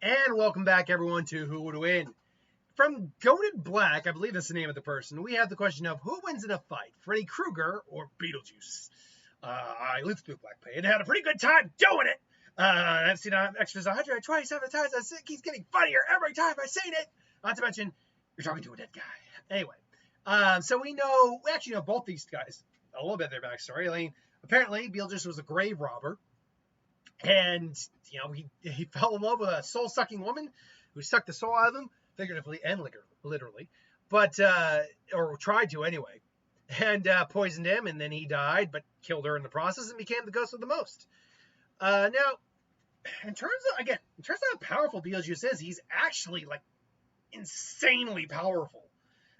And welcome back, everyone, to Who Would Win. From Goated Black, I believe that's the name of the person, we have the question of who wins in a fight, Freddy Krueger or Beetlejuice? I lived through Black Pay and had a pretty good time doing it. I've seen extras 127 times. It keeps getting funnier every time I've seen it. Not to mention, you're talking to a dead guy. Anyway, so we actually know both these guys, a little bit of their backstory. I mean, apparently, Beetlejuice was a grave robber. And, he fell in love with a soul-sucking woman who sucked the soul out of him, figuratively and literally, but, or tried to anyway, and poisoned him, and then he died, but killed her in the process and became the ghost of the most. Now, in terms of how powerful Beetlejuice is, he's actually, insanely powerful.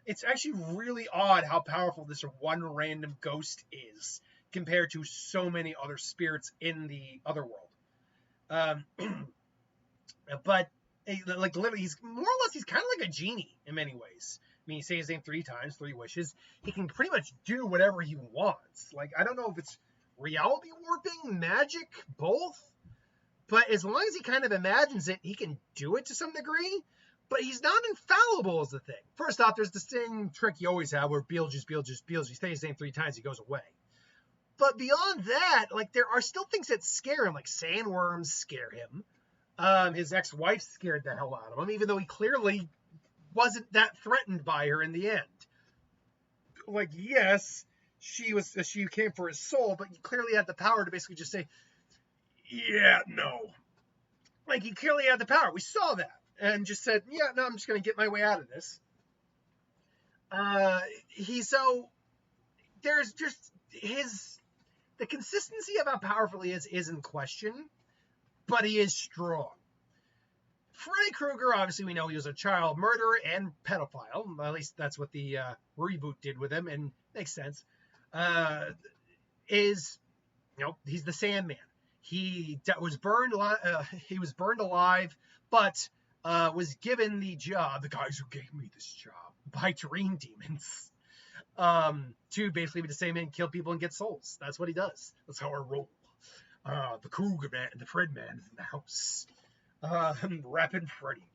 It's actually really odd how powerful this one random ghost is compared to so many other spirits in the other world. But literally, he's more or less, he's kind of like a genie in many ways. I mean, you say his name 3 times, 3 wishes. He can pretty much do whatever he wants. I don't know if it's reality warping, magic, both. But as long as he kind of imagines it, he can do it to some degree. But he's not infallible is the thing. First off, there's the same trick you always have where Beetlejuice, you say his name 3 times, he goes away. But beyond that, there are still things that scare him, like sandworms scare him. His ex-wife scared the hell out of him, even though he clearly wasn't that threatened by her in the end. Yes, she came for his soul, but he clearly had the power to basically just say, yeah, no. He clearly had the power. We saw that. And just said, yeah, no, I'm just going to get my way out of this. There's just the consistency of how powerful he is in question, but he is strong. Freddy Krueger, obviously we know he was a child murderer and pedophile. At least that's what the reboot did with him, and makes sense. He's the Sandman. He was burned alive, but was given the job, the guys who gave me this job, by dream demons. To basically be the same man, kill people and get souls. That's what he does. That's how I roll. The Krueger man, the Fred man is in the house. Rapping Freddy.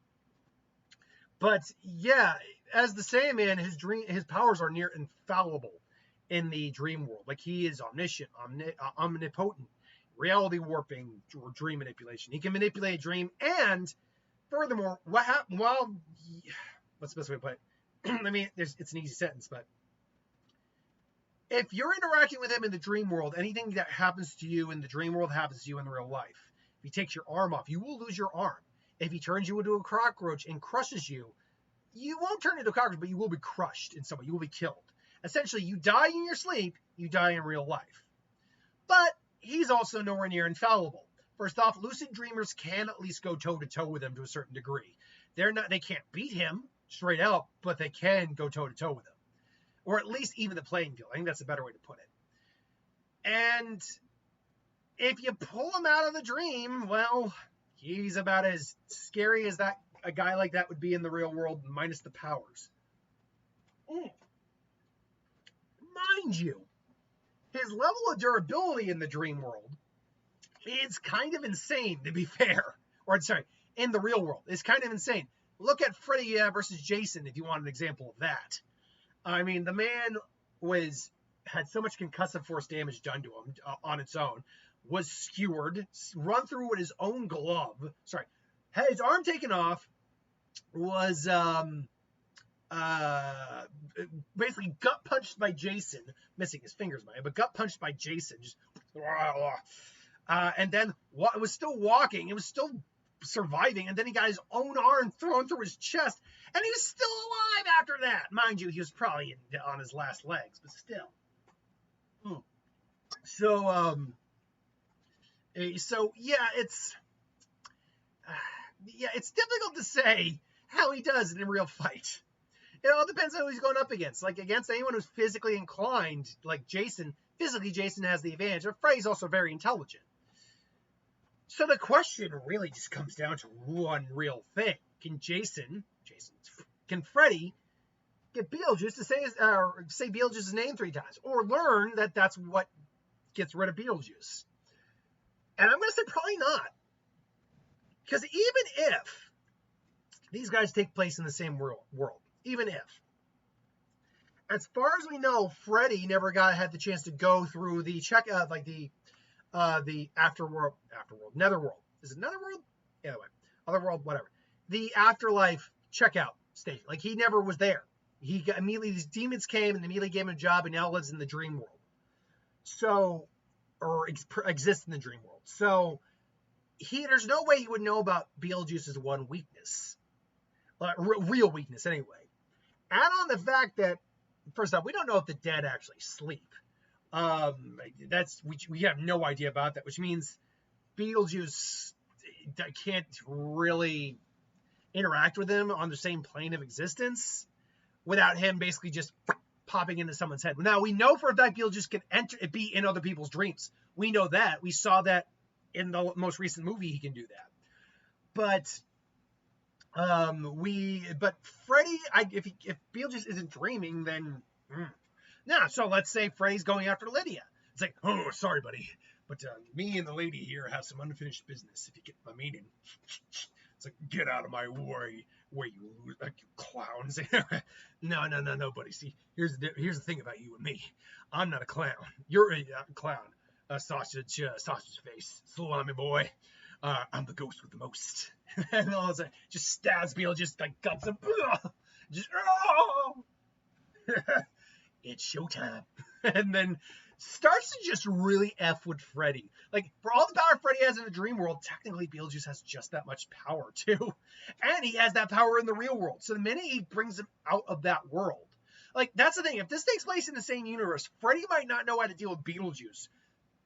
But yeah, as the Sandman, his powers are near infallible in the dream world. He is omniscient, omnipotent, reality warping, or dream manipulation. He can manipulate a dream, and furthermore, what's the best way to put it? I mean, it's an easy sentence, but if you're interacting with him in the dream world, anything that happens to you in the dream world happens to you in real life. If he takes your arm off, you will lose your arm. If he turns you into a cockroach and crushes you, you won't turn into a cockroach, but you will be crushed in some way. You will be killed. Essentially, you die in your sleep, you die in real life. But he's also nowhere near infallible. First off, lucid dreamers can at least go toe-to-toe with him to a certain degree. They can't beat him straight out, but they can go toe-to-toe with him. Or at least even the playing field. I think that's a better way to put it. And if you pull him out of the dream, well, he's about as scary as a guy like that would be in the real world, minus the powers. Mind you, his level of durability in the dream world is kind of insane, to be fair. In the real world. It's kind of insane. Look at Freddy versus Jason if you want an example of that. I mean, the man had so much concussive force damage done to him on its own, was skewered, run through with his own glove. Had his arm taken off, was basically gut punched by Jason, missing his fingers, but gut punched by Jason, just and then was still walking. It was still surviving, and then he got his own arm thrown through his chest, and he was still alive after that. Mind you, he was probably on his last legs, but still. So yeah, it's difficult to say how he does in a real fight. It all depends on who he's going up against. Against anyone who's physically inclined, like Jason, physically Jason has the advantage, but Freddy's also very intelligent. So the question really just comes down to one real thing. Can Freddy get Beetlejuice to say Beetlejuice's name 3 times? Or learn that that's what gets rid of Beetlejuice? And I'm going to say probably not. Because even if these guys take place in the same world, even if, as far as we know, Freddy never had the chance to go through the like the afterworld, netherworld. Is it netherworld? Anyway, otherworld, whatever. The afterlife checkout station. Like, he never was there. He got immediately, these demons came and immediately gave him a job, and now lives in the dream world. So, or exists in the dream world. So, there's no way he would know about Beetlejuice's one weakness. Real weakness, anyway. Add on the fact that, first off, we don't know if the dead actually sleep. We have no idea about that, which means Beetlejuice can't really interact with him on the same plane of existence without him basically just popping into someone's head. Now, we know for a fact Beetlejuice can be in other people's dreams. We know that. We saw that in the most recent movie. He can do that. But Freddy, if Beetlejuice isn't dreaming, then so let's say Freddy's going after Lydia. It's like, oh, sorry, buddy, but me and the lady here have some unfinished business, if you get my meaning. It's like, get out of my way, you clowns. No, buddy. See, here's the thing about you and me. I'm not a clown. You're a clown. Sausage face, salami boy. I'm the ghost with the most. And all of a sudden, just stabs Beetlejuice, just like guts him. Just, oh! It's showtime. And then starts to just really F with Freddy. Like, for all the power Freddy has in the dream world, technically Beetlejuice has just that much power too. And he has that power in the real world. So the minute he brings him out of that world, like, that's the thing. If this takes place in the same universe, Freddy might not know how to deal with Beetlejuice.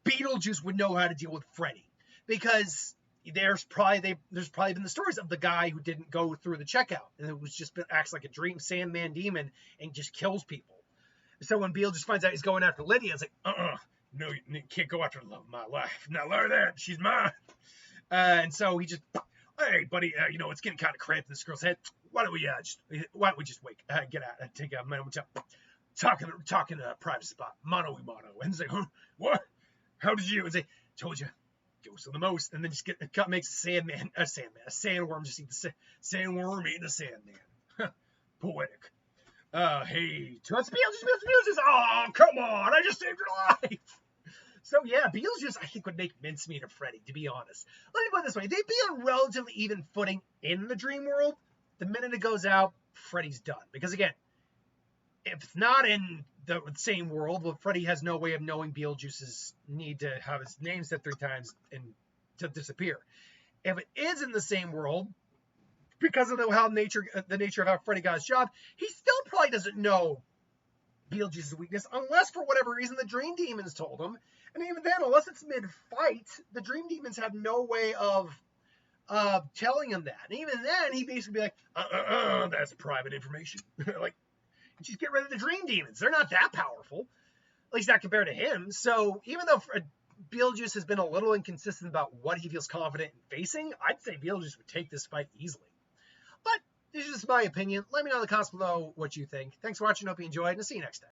Beetlejuice would know how to deal with Freddy. Because there's probably been the stories of the guy who didn't go through the checkout. And it was just acts like a dream Sandman demon and just kills people. So when Beetlejuice finds out he's going after Lydia, it's like, no, you can't go after the love of my life. Not like that. She's mine. And so he just, hey, buddy, it's getting kind of cramped in this girl's head. Why don't we just wake, get out and take a moment to talk in a private spot, mano a mano. And say, huh, what? How did you? And say, told you, ghost of the most. And then just makes a sandworm just eat the sandworm eating the Sandman. Poetic. Hey, Beetlejuice. Oh, come on. I just saved your life. So, yeah, Beetlejuice, I think, would make mincemeat of Freddy, to be honest. Let me put it this way. They'd be on relatively even footing in the dream world. The minute it goes out, Freddy's done. Because, again, if it's not in the same world, well, Freddy has no way of knowing Beetlejuice's need to have his name said 3 times and to disappear. If it is in the same world, because of the nature of how Freddy got his job, he still probably doesn't know Beetlejuice's weakness, unless for whatever reason the Dream Demons told him. And even then, unless it's mid-fight, the Dream Demons have no way of telling him that. And even then, he basically be like, that's private information. Like, just get rid of the Dream Demons. They're not that powerful, at least not compared to him. So even though Beetlejuice has been a little inconsistent about what he feels confident in facing, I'd say Beetlejuice would take this fight easily. But this is just my opinion. Let me know in the comments below what you think. Thanks for watching. Hope you enjoyed, and I'll see you next time.